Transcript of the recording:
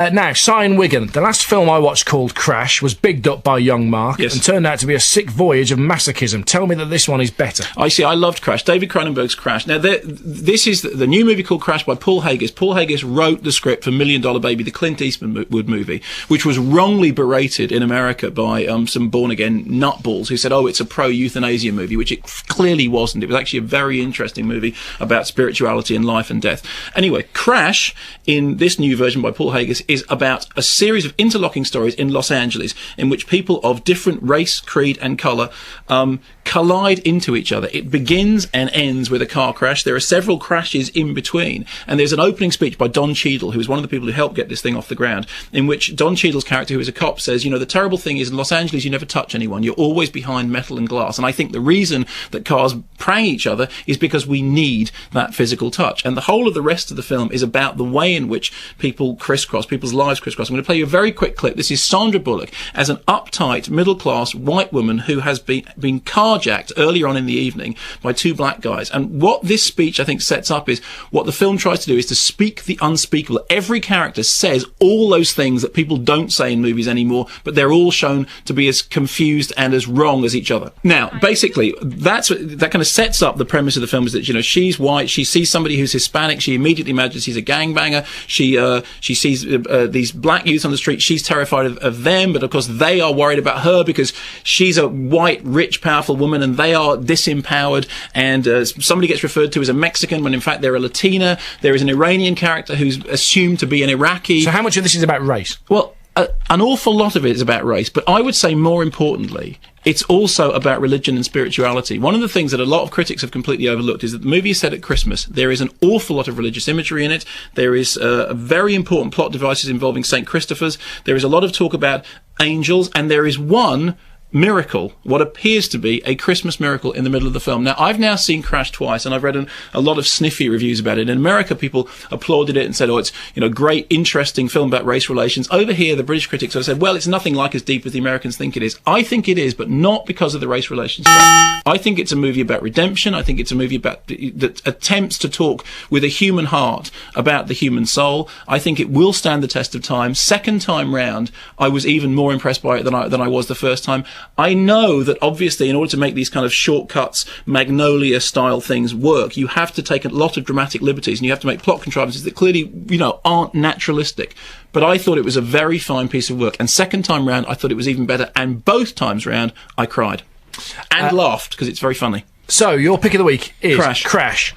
Now, Sion Wigan. The last film I watched called Crash was bigged up by young Mark and turned out to be a sick voyage of masochism. Tell me that this one is better. I loved Crash. David Cronenberg's Crash. Now, this is the new movie called Crash by Paul Haggis. Paul Haggis wrote the script for $1 Million Baby, the Clint Eastwood movie, which was wrongly berated in America by some born-again nutballs who said, it's a pro-euthanasia movie, which it clearly wasn't. It was actually a very interesting movie about spirituality and life and death. Anyway, Crash, in this new version by Paul Haggis, is about a series of interlocking stories in Los Angeles in which people of different race, creed and colour collide into each other. It begins and ends with a car crash. There are several crashes in between, and there's an opening speech by Don Cheadle, who is one of the people who helped get this thing off the ground, in which Don Cheadle's character, who is a cop, says, the terrible thing is in Los Angeles you never touch anyone. You're always behind metal and glass. And I think the reason that cars prang each other is because we need that physical touch. And the whole of the rest of the film is about the way in which people crisscross, people's lives crisscross. I'm going to play you a very quick clip. This is Sandra Bullock as an uptight, middle-class white woman who has been carjacked earlier on in the evening by two black guys. And what this speech, I think, sets up is what the film tries to do is to speak the unspeakable. Every character says all those things that people don't say in movies anymore, but they're all shown to be as confused and as wrong as each other. Now, basically, that kind of sets up the premise of the film is that, she's white, she sees somebody who's Hispanic, she immediately imagines he's a gangbanger, she sees these black youth on the street, she's terrified of them, but of course they are worried about her because she's a white, rich, powerful woman and they are disempowered, and somebody gets referred to as a Mexican when in fact they're a Latina. There is an Iranian character who's assumed to be an Iraqi. So how much of this is about race? Well, an awful lot of it is about race, but I would say more importantly, it's also about religion and spirituality. One of the things that a lot of critics have completely overlooked is that the movie is set at Christmas. There is an awful lot of religious imagery in it. There is very important plot devices involving St. Christopher's. There is a lot of talk about angels, and there is one miracle, what appears to be a Christmas miracle in the middle of the film. Now, I've now seen Crash twice, and I've read a lot of sniffy reviews about it. In America, people applauded it and said, it's, great, interesting film about race relations. Over here, the British critics have said, well, it's nothing like as deep as the Americans think it is. I think it is, but not because of the race relations stuff. I think it's a movie about redemption. I think it's a movie that attempts to talk with a human heart about the human soul. I think it will stand the test of time. Second time round, I was even more impressed by it than I was the first time. I know that obviously in order to make these kind of shortcuts, Magnolia-style things work, you have to take a lot of dramatic liberties and you have to make plot contrivances that clearly, aren't naturalistic. But I thought it was a very fine piece of work. And second time round, I thought it was even better. And both times round, I cried. And laughed, because it's very funny. So, your pick of the week is Crash. Crash.